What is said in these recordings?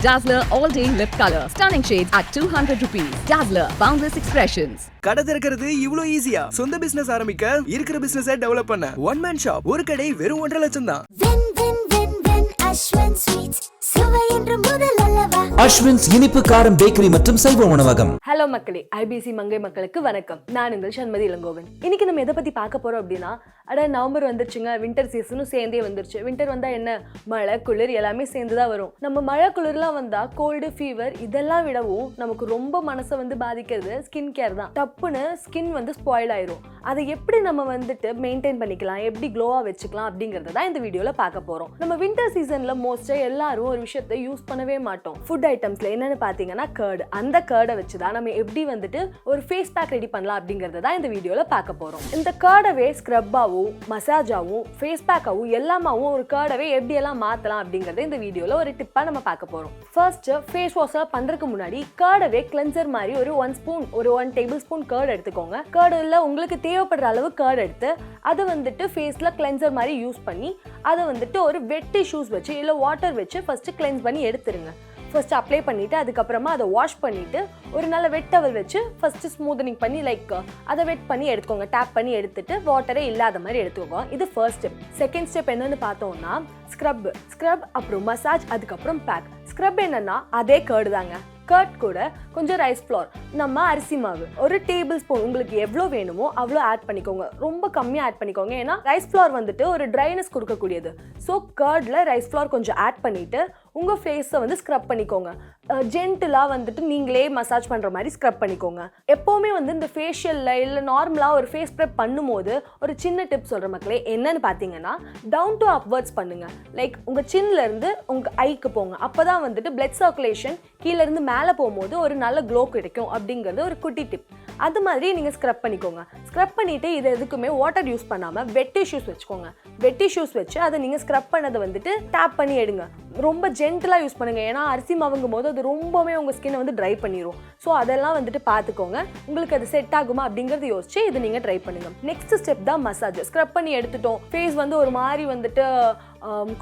Dazller All Day Lip Color. Stunning shades at 200 rupees. Dazller Boundless Expressions. கடை திறக்கிறது இவ்ளோ ஈஸியா? சொந்த பிசினஸ் ஆரம்பிக்க இருக்கிற பிசினஸை டெவலப் பண்ண OneManShop ஒரு கடை வெறும் 1.5 லட்சம் தான். Ashwins இனிப்பு காரம் பேக்கரி மற்றும் சைவ உணவகம். ஹலோ மக்களே, IBC மங்கை மக்களுக்கு வணக்கம். நான் உங்கள் சண்மதி இளங்கோவன். இன்னைக்கு நம்ம எதை பத்தி பார்க்க போறோம் அப்படின்னா, நவம்பர் வந்துருச்சுங்க, வின்டர் சீசனும் சேர்ந்தே வந்துருச்சு. வின்டர் வந்தா என்ன, மழை குளிர் எல்லாமே சேர்ந்துதான் வரும். நம்ம மழை குளிர்லாம் வந்தா கோல்டு ஃபீவர் இதெல்லாம் விடவும் நமக்கு ரொம்ப மனசை பாதிக்கிறது ஸ்கின் கேர் தான். டப்புன்னு ஸ்கின் ஸ்பாயில் ஆயிரும். அதை எப்படி நம்ம மெயின்டைன் பண்ணிக்கலாம், எப்படி க்ளோவா வச்சுக்கலாம் அப்படிங்கறத தான் இந்த வீடியோல பார்க்க போறோம். நம்ம வின்டர் சீசன்ல மோஸ்டா எல்லாரும் ஒரு விஷயத்தை யூஸ் பண்ணவே மாட்டோம். ஃபுட் ஐட்டம்ஸ்ல என்னன்னு பாத்தீங்கன்னா கர்ட். அந்த கர்டை வச்சுதான் நம்ம எப்படி ஒரு ஃபேஸ் பேக் ரெடி பண்ணலாம் அப்படிங்கறத தான் இந்த வீடியோல பார்க்க போறோம். இந்த கர்டவே ஸ்க்ரப்பாவும் மசாஜாவும் ஃபேஸ் பேக்காவும் எல்லாமாவும் ஒரு கர்டவே எப்படி எல்லாம் மாத்தலாம் அப்படிங்கறத இந்த வீடியோல ஒரு டிப்பா நம்ம பார்க்க போறோம். ஃபர்ஸ்ட் ஃபேஸ் வாஷ் பண்றதுக்கு முன்னாடி கர்டவே கிளென்சர் மாதிரி ஒரு 1 டேபிள் ஸ்பூன் கர்ட் எடுத்துக்கோங்க. கர்டுல உங்களுக்கு தேவைப்படுற அளவு கர்ட் எடுத்து அதை ஃபேஸ்ல கிளென்சர் மாதிரி யூஸ் பண்ணி அதை ஒரு வெட் டிஷ்யூஸ் வச்சு இல்ல வாட்டர் வச்சு ஃபர்ஸ்ட் கிளென்ஸ் பண்ணி எடுத்துருங்க. ஃபர்ஸ்ட் அப்ளை பண்ணிட்டு அதுக்கப்புறமா அதை வாஷ் பண்ணிட்டு ஒரு நல்ல வெட் டவல் வச்சு ஃபர்ஸ்ட் ஸ்மூதனிங் பண்ணி அதை வெட் பண்ணி எடுத்துக்கோங்க. டேப் பண்ணி எடுத்துட்டு வாட்டரே இல்லாத மாதிரி எடுத்துக்கோங்க. இது ஃபர்ஸ்ட் ஸ்டெப். செகண்ட் ஸ்டெப் என்னன்னு பார்த்தோம்னா ஸ்க்ரப் அப்புறம் மசாஜ் அதுக்கப்புறம் பேக். ஸ்க்ரப் என்னன்னா அதே கர்டு தாங்க. கர்ட் கூட கொஞ்சம் ரைஸ் ஃப்ளோர், நம்ம அரிசி மாவு ஒரு டேபிள் ஸ்பூன் உங்களுக்கு எவ்வளோ வேணுமோ அவ்வளோ ஆட் பண்ணிக்கோங்க. ரொம்ப கம்மியாக ஆட் பண்ணிக்கோங்க, ஏன்னா ரைஸ் ஃப்ளோர் ஒரு ட்ரைனஸ் கொடுக்கக்கூடியது. ஸோ கர்டில் ரைஸ் ஃப்ளோர் கொஞ்சம் ஆட் பண்ணிட்டு உங்கள் ஃபேஸை ஸ்க்ரப் பண்ணிக்கோங்க. ஜென்டிலாக நீங்களே மசாஜ் பண்ணுற மாதிரி ஸ்க்ரப் பண்ணிக்கோங்க. எப்போவுமே இந்த ஃபேஷியலில் இல்லை நார்மலாக ஒரு ஃபேஸ் ப்ரெப் பண்ணும்போது ஒரு சின்ன டிப் சொல்கிற மக்களே, என்னன்னு பார்த்தீங்கன்னா டவுன் டு அப்வர்ட்ஸ் பண்ணுங்க. லைக் உங்கள் சின்லேருந்து உங்கள் ஐக்கு போங்க. அப்போ தான் பிளட் சர்க்குலேஷன் கீழேருந்து மேலே போகும்போது ஒரு நல்ல க்ளோ கிடைக்கும் அப்படிங்கிறது ஒரு குட்டி டிப். அது மாதிரி நீங்கள் ஸ்க்ரப் பண்ணிக்கோங்க. ஸ்க்ரப் பண்ணிவிட்டு இது எதுக்குமே வாட்டர் யூஸ் பண்ணாமல் வெட் டிஷ்யூஸ் வச்சுக்கோங்க. வெட் டிஷ்யூஸ் வச்சு அதை நீங்கள் ஸ்க்ரப் பண்ணதை டேப் பண்ணி எடுங்க. ரொம்ப ஜென்டலாக யூஸ் பண்ணுங்கள், ஏன்னா அரிசி மாவுங்கும் போது அது ரொம்பவே உங்கள் ஸ்கின்னை ட்ரை பண்ணிடும். ஸோ அதெல்லாம் பார்த்துக்கோங்க. உங்களுக்கு அது செட் ஆகுமா அப்படிங்கிறது யோசிச்சு இது நீங்கள் ட்ரை பண்ணுங்கள். நெக்ஸ்ட் ஸ்டெப் தான் மசாஜ். ஸ்க்ரப் பண்ணி எடுத்துட்டோம், ஃபேஸ் ஒரு மாதிரி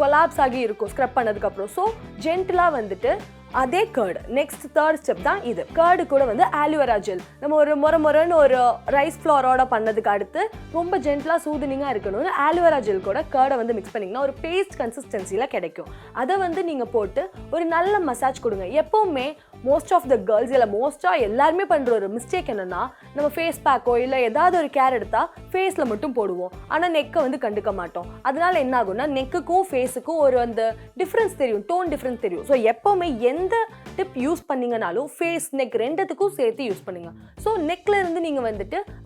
கொலாப்ஸ் ஆகி இருக்கும் ஸ்க்ரப் பண்ணதுக்கப்புறம். ஸோ ஜென்டலாக அதே கர்டு. நெக்ஸ்ட் தேர்ட் ஸ்டெப் தான் இது. கர்டு கூட ஆலிவேரா ஜெல் நம்ம ஒரு மொரன்னு ஒரு ரைஸ் ஃப்ளோரோட பண்ணதுக்கு அடுத்து ரொம்ப ஜென்டலாக சூதனிங்காக இருக்கணும்னு ஆலிவேரா ஜெல் கூட கர்டை மிக்ஸ் பண்ணிங்கன்னா ஒரு பேஸ்ட் கன்சிஸ்டன்சியில் கிடைக்கும். அதை நீங்கள் போட்டு ஒரு நல்ல மசாஜ் கொடுங்க. எப்போவுமே மோஸ்ட் ஆஃப் த கேர்ள்ஸ் இல்லை மோஸ்ட்டாக எல்லாருமே பண்ணுற ஒரு மிஸ்டேக் என்னென்னா, நம்ம ஃபேஸ் பேக்கோ இல்லை ஏதாவது ஒரு கேர் எடுத்தால் ஃபேஸில் மட்டும் போடுவோம், ஆனால் நெக்கை கண்டுக்க மாட்டோம். அதனால என்ன ஆகும்னா நெக்குக்கும் ஃபேஸுக்கும் ஒரு டிஃப்ரென்ஸ் தெரியும், டோன் டிஃப்ரென்ஸ் தெரியும். ஸோ எப்போவுமே எந்த டிப் யூஸ் பண்ணீங்கனாலும் ஃபேஸ் நெக் ரெண்டுத்துக்கும் சேர்த்து யூஸ் பண்ணுங்க. ஸோ நெக்ல இருந்து நீங்கள்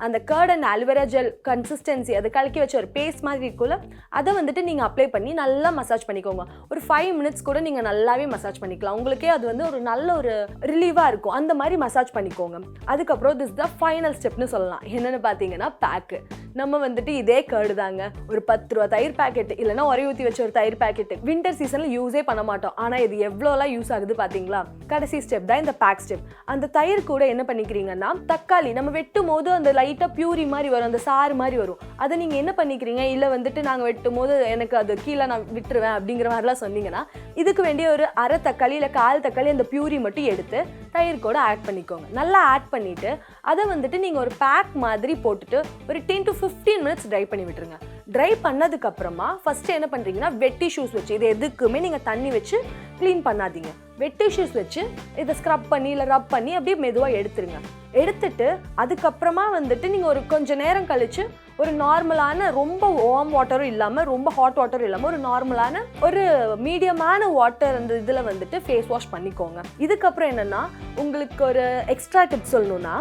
அந்த curd and aloe vera gel consistency அதை கலக்கி வச்ச ஒரு பேஸ்ட் மாதிரி இருக்குல்ல, அதை நீங்கள் அப்ளை பண்ணி நல்லா மசாஜ் பண்ணிக்கோங்க. ஒரு 5 மினிட்ஸ் கூட நீங்கள் நல்லாவே மசாஜ் பண்ணிக்கலாம். உங்களுக்கே அது ஒரு நல்ல ஒரு ரிலீவா இருக்கும். அந்த மாதிரி மசாஜ் பண்ணிக்கோங்க. அதுக்கப்புறம் திஸ் த ஃபைனல் ஸ்டெப்னு சொல்லலாம். என்னன்னு பார்த்தீங்கன்னா பேக்கு. நம்ம இதே கர்டு தாங்க. ஒரு 10 ரூபா தயிர் பேக்கெட் இல்லைன்னா ஒரே ஊற்றி வச்ச ஒரு தயிர் பேக்கெட் வின்டர் சீசன்ல யூஸே பண்ண மாட்டோம். ஆனால் இது எவ்வளோலாம் யூஸ் ஆகுது பார்த்தீங்களா? கடைசி ஸ்டெப் தான் இந்த பேக் ஸ்டெப். அந்த தயிர் கூட என்ன பண்ணிக்கிறீங்கன்னா தக்காளி நம்ம வெட்டும் போது அந்த லைட்டாக பியூரி மாதிரி வரும், அந்த சாறு மாதிரி வரும். அதை நீங்கள் என்ன பண்ணிக்கிறீங்க, இல்லை நாங்கள் வெட்டும் போது எனக்கு அது கீழே நான் விட்டுருவேன் அப்படிங்கிற மாதிரிலாம் சொன்னீங்கன்னா இதுக்கு வேண்டிய ஒரு அரை தக்காளி இல்லை 1/4 தக்காளி அந்த பியூரி மட்டும் எடுத்து தயிர் கூட ஆட் பண்ணிக்கோங்க. நல்லா ஆட் பண்ணிட்டு அதை நீங்கள் ஒரு பேக் மாதிரி போட்டுட்டு ஒரு 10 to 15 மினிட்ஸ் ட்ரை பண்ணி விட்டுருங்க. ட்ரை பண்ணதுக்கு அப்புறமா ஃபர்ஸ்ட் என்ன பண்றீங்கன்னா வெட் டிஷ்யூஸ் வச்சு, இது எதுக்குமே நீங்க தண்ணி வச்சு க்ளீன் பண்ணாதீங்க. வெட் டிஷ்யூஸ் வச்சு இதை ஸ்க்ரப் பண்ணி இல்லை ரப் பண்ணி அப்படியே மெதுவாக எடுத்துருங்க. எடுத்துட்டு அதுக்கப்புறமா நீங்க ஒரு கொஞ்ச நேரம் கழிச்சு ஒரு நார்மலான ரொம்ப வார்ம் வாட்டரும் இல்லாமல் ரொம்ப ஹாட் வாட்டரும் இல்லாமல் ஒரு நார்மலான ஒரு மீடியமான வாட்டர் அந்த இதில் ஃபேஸ் வாஷ் பண்ணிக்கோங்க. இதுக்கப்புறம் என்னன்னா உங்களுக்கு ஒரு எக்ஸ்ட்ரா டிப் சொல்லணும்னா,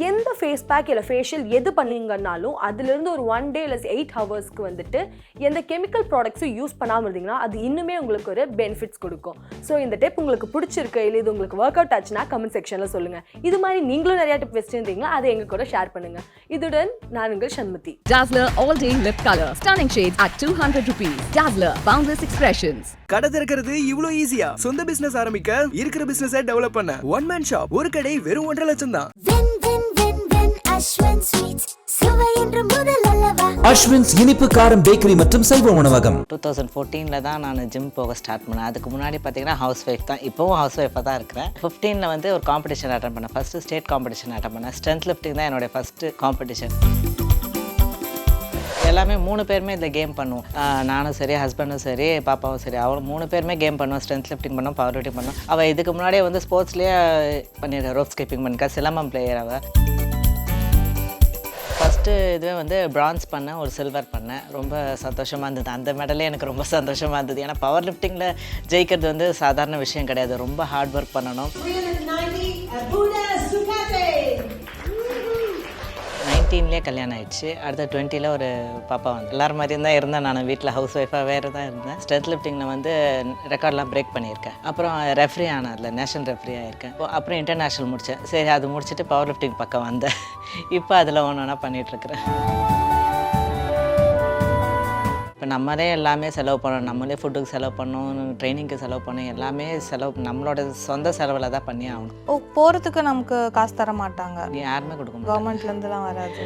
எந்த ஃபேஸ் பேக் இல்லை ஃபேஷியல் எது பண்ணீங்கன்னாலும் அதுலேருந்து ஒரு 1 day இல்லை 8 ஹவர்ஸ்க்கு எந்த கெமிக்கல் ப்ராடக்ட்ஸும் யூஸ் பண்ணாமல் இருந்தீங்கன்னா அது இன்னுமே உங்களுக்கு ஒரு பெனிஃபிட்ஸ் கொடுக்கும். ஸோ இந்த டிப் உங்களுக்கு பிடிச்சிருக்கு இல்லை இது உங்களுக்கு ஒர்க் அவுட் ஆச்சுன்னா கமெண்ட் செக்ஷனில் சொல்லுங்கள். இது மாதிரி நீங்களும் நிறையா டிப் வச்சுருந்தீங்கன்னா அதை எங்க கூட ஷேர் பண்ணுங்கள். இதுடன் நான் உங்கள் Shanmathi. Dazller All Day Lip Color. Stunning shades at 200 rupees. Dazller Boundless Expressions. கடை திறக்கிறது இவ்ளோ ஈஸியா? சொந்த பிசினஸ் ஆரம்பிக்க இருக்கிற பிசினஸை டெவலப் பண்ண OneManShop ஒரு கடை வெறும் 1.5 லட்சம் தான். Ashwins sweets சுவை என்று முதல் அல்லவா. அஸ்வின்ஸ் இனிப்பு காரம் பேக்கரி மற்றும் சைவ உணவகம். 2014 தான் நான் ஜிம் போக ஸ்டார்ட் பண்ணேன். அதுக்கு முன்னாடி பார்த்தீங்கன்னா ஹவுஸ் ஒய்ஃப் தான். இப்போவும் ஹவுஸ் ஒய்ஃபாக தான் இருக்கிறேன். 15 வந்து ஒரு காம்படிஷன் அட்டன் பண்ணேன். ஃபஸ்ட்டு ஸ்டேட் காம்படிஷன் அட்டன் பண்ணேன். ஸ்ட்ரென்த் லிஃப்டிங் தான் என்னுடைய ஃபஸ்ட்டு காம்படிஷன். எல்லாமே 3 பேருமே இதில் கேம் பண்ணுவோம். நானும் சரி, ஹஸ்பண்டும் சரி, பாப்பாவும் சரி, அவளும் 3 பேருமே கேம் பண்ணுவோம். ஸ்ட்ரென்த் லிஃப்டிங் பண்ணோம், பவர் லிஃப்டிங் பண்ணோம். அவள் இதுக்கு முன்னாடியே வந்து ஸ்போர்ட்ஸ்லேயே பண்ணிடுறேன். ரோப் ஸ்கிப்பிங் பண்ணிக்கா, சிலம்பம் பிளேயர் அவள். ஃபஸ்ட்டு இதுவே வந்து பிரான்ஸ் பண்ணேன், ஒரு சில்வர் பண்ணேன். ரொம்ப சந்தோஷமாக இருந்தது. அந்த மெடலே எனக்கு ரொம்ப சந்தோஷமாக இருந்தது. ஏன்னா பவர் லிஃப்டிங்கில் ஜெயிக்கிறது வந்து சாதாரண விஷயம் கிடையாது. ரொம்ப ஹார்ட் ஒர்க் பண்ணணும். 19லேயே கல்யாணம் ஆயிடுச்சு. அடுத்த 20ல் ஒரு பாப்பா வந்து எல்லாரும் மாதிரியும் தான் இருந்தேன். நான் வீட்டில் ஹவுஸ் ஒய்ஃபாக வேறு தான் இருந்தேன். ஸ்ட்ரென்த் லிஃப்டிங்கில் வந்து ரெக்கார்ட்லாம் பிரேக் பண்ணியிருக்கேன். அப்புறம் ரெஃப்ரி ஆனேன், அதில் நேஷனல் ரெஃப்ரி ஆகியிருக்கேன். அப்புறம் இன்டர்நேஷ்னல் முடித்தேன். சரி, அது முடிச்சுட்டு பவர் லிஃப்டிங் பக்கம் வந்தேன். இப்போ அதில் ஒன்றா பண்ணிகிட்ருக்குறேன். இப்போ நம்மளே எல்லாமே செலவு பண்ணணும். நம்மளே ஃபுட்டுக்கு செலவு பண்ணணும், ட்ரைனிங்க்கு செலவு பண்ணணும், எல்லாமே செலவு நம்மளோட சொந்த செலவில் தான் பண்ணி ஆகணும். போகிறதுக்கு நமக்கு காசு தர மாட்டாங்க, யாருமே கொடுக்க மாட்டாங்க. கவர்மெண்ட்லேருந்துலாம் வராது.